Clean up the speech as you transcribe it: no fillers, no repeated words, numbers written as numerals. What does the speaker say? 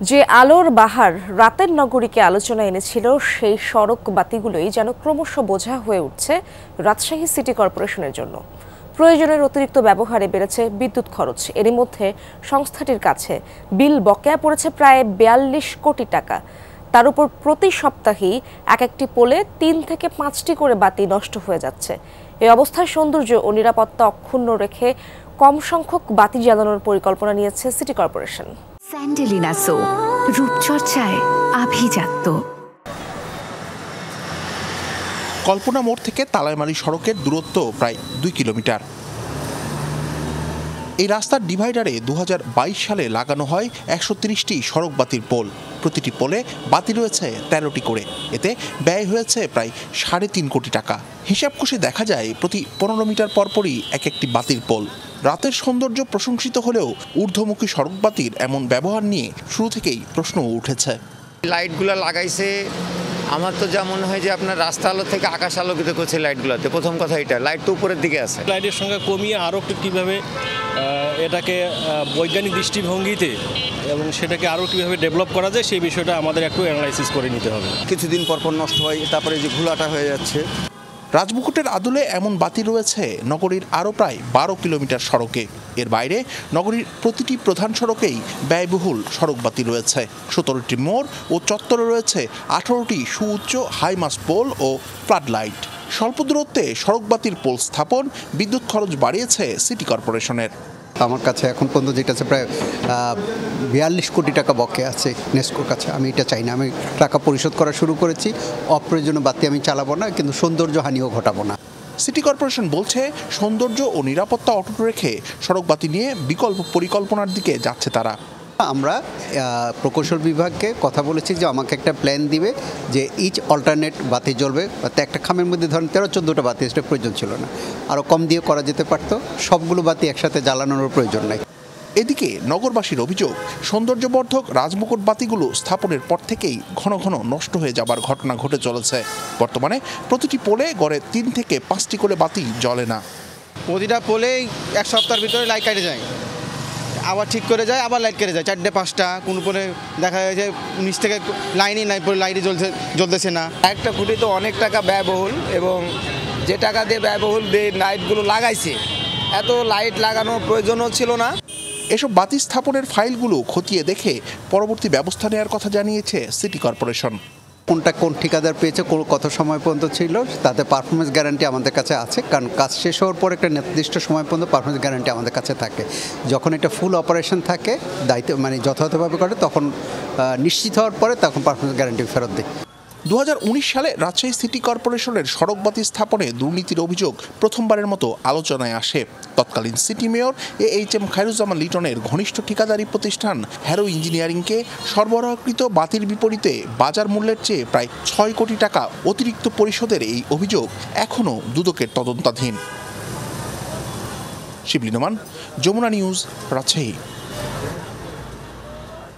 যে আলোর বাহার রাতের নগরীকে আলোচনায় এনেছিল সেই সড়ক বাতিগুলোই যেন ক্রমশ বোঝা হয়ে উঠছে রাজশাহী সিটি কর্পোরেশনের জন্য। প্রয়োজনের অতিরিক্ত ব্যবহারে বেড়েছে বিদ্যুৎ খরচ। এরই মধ্যে সংস্থাটির কাছে বিল বকেয়া পড়েছে প্রায় ৪২ কোটি টাকা। তার উপর প্রতি সপ্তাহেই একটি পোলে ৩ থেকে ৫টি করে বাতি নষ্ট হয়ে যাচ্ছে। এই অবস্থায় সৌন্দর্য ও নিরাপত্তা অক্ষুণ্ণ রেখে কম সংখ্যক বাতি জ্বালানোর পরিকল্পনা নিয়েছে সিটি কর্পোরেশন। স্যান্ডেলিনা সো, রূপচর্চায় আভিজাত্য। কল্পনা মোড় থেকে তালাইমারি সড়কের দূরত্ব প্রায় ২ কিলোমিটার। এই রাস্তার ডিভাইডারে ২০২২ সালে লাগানো হয় ১৩০টি সড়ক বাতির পোল। প্রতিটি পোলে বাতি রয়েছে ১৩টি করে। এতে ব্যয় হয়েছে প্রায় ৩.৫ কোটি টাকা। হিসাব কষে দেখা যায় প্রতি ১৫ মিটার পরপরই একটি বাতির পোল। রাতের সৌন্দর্য প্রশংসিত হলেও ঊর্ধ্বমুখী সড়ক বাতির এমন ব্যবহার নিয়ে শুরু থেকেই প্রশ্ন উঠেছে। লাইটগুলো লাগাইছে, আমার তো যা মনে হয় যে আপনার রাস্তা আলো থেকে আকাশ আলোকিত করছে লাইটগুলোতে। প্রথম কথা এটা, লাইট তো উপরের দিকে আছে। লাইটের সংখ্যা কমিয়ে আরও একটু কীভাবে এটাকে বৈজ্ঞানিক দৃষ্টিভঙ্গিতে এবং সেটাকে আরও কীভাবে ডেভেলপ করা যায় সেই বিষয়টা আমাদের একটু অ্যানালাইসিস করে নিতে হবে। কিছুদিন পরপর নষ্ট হয়, তারপরে যে ঘোলাটা হয়ে যাচ্ছে। রাজমুকুটের আদলে এমন বাতি রয়েছে নগরীর আরও প্রায় ১২ কিলোমিটার সড়কে। এর বাইরে নগরীর প্রতিটি প্রধান সড়কেই ব্যয়বহুল সড়ক বাতি রয়েছে। ১৭টি মোড় ও চত্বরে রয়েছে ১৮টি সুউচ্চ হাইমাস্ট পোল ও ফ্লাড লাইট। স্বল্প দূরত্বে সড়ক বাতির পোল স্থাপন বিদ্যুৎ খরচ বাড়িয়েছে সিটি কর্পোরেশনের। আমার কাছে এখন পর্যন্ত যেটা আছে প্রায় ৪২ কোটি টাকা বকে আছে নেস্কোর কাছে। আমি এটা চাই না। আমি টাকা পরিশোধ করা শুরু করেছি। অপ্রয়োজনীয় বাতি আমি চালাবো না, কিন্তু সৌন্দর্য হানিও ঘটাবো না। সিটি কর্পোরেশন বলছে সৌন্দর্য ও নিরাপত্তা অটুট রেখে সড়ক বাতি নিয়ে বিকল্প পরিকল্পনার দিকে যাচ্ছে তারা। আমরা প্রকৌশল বিভাগকে কথা বলেছি যে আমাকে একটা প্ল্যান দিবে যে ইচ অল্টারনেট বাতি জ্বলবে। একটা খামের মধ্যে ধরেন ১৩-১৪টা বাতি, সেটা প্রয়োজন ছিল না। আরও কম দিয়ে করা যেতে পারতো। সবগুলো বাতি একসাথে জ্বালানোর প্রয়োজন নাই। এদিকে নগরবাসীর অভিযোগ, সৌন্দর্যবর্ধক রাজমুকুট বাতিগুলো স্থাপনের পর থেকেই ঘন ঘন নষ্ট হয়ে যাবার ঘটনা ঘটে চলেছে। বর্তমানে প্রতিটি পোলে গড়ে ৩ থেকে ৫টি করে বাতি জ্বলে না। প্রতিটা পোলেই ১ সপ্তাহের ভিতরে লাইট কেটে যায়, আবার ঠিক করে যায়, আবার লাইট কেটে যায়। ৪টে ৫টা, কোনো পরে দেখা যায় যে নিচ থেকে লাইনই নাই, পরে লাইটই জ্বলতেছে না। একটা খুঁটি তো অনেক টাকা ব্যয়বহুল, এবং যে টাকা দিয়ে ব্যয়বহুল দিয়ে লাইটগুলো লাগাইছে, এত লাইট লাগানোর প্রয়োজনও ছিল না। এসব বাতি স্থাপনের ফাইলগুলো খতিয়ে দেখে পরবর্তী ব্যবস্থা নেওয়ার কথা জানিয়েছে সিটি কর্পোরেশন। কোনটা কোন ঠিকাদার পেয়েছে, কত সময় পর্যন্ত ছিল, তাতে পারফরমেন্স গ্যারান্টি আমাদের কাছে আছে। কারণ কাজ শেষ হওয়ার পর একটা নির্দিষ্ট সময় পর্যন্ত পারফরমেন্স গ্যারান্টি আমাদের কাছে থাকে। যখন এটা ফুল অপারেশন থাকে, দায়িত্ব যথাযথভাবে করে, তখন নিশ্চিত হওয়ার পরে তখন পারফরমেন্স গ্যারান্টি ফেরত দেয়। ২০১৯ সালে রাজশাহী সিটি কর্পোরেশনের সড়ক বাতি স্থাপনে দুর্নীতির অভিযোগ প্রথমবারের মতো আলোচনায় আসে। তৎকালীন সিটি মেয়র AHM খায়রুজ্জামান লিটনের ঘনিষ্ঠ ঠিকাদারি প্রতিষ্ঠান হ্যারো ইঞ্জিনিয়ারিংকে সরবরাহকৃত বাতির বিপরীতে বাজার মূল্যের চেয়ে প্রায় ৬ কোটি টাকা অতিরিক্ত পরিশোধের এই অভিযোগ এখনও দুদকের তদন্তাধীন। শিবলী নোমান, যমুনা নিউজ, রাজশাহী।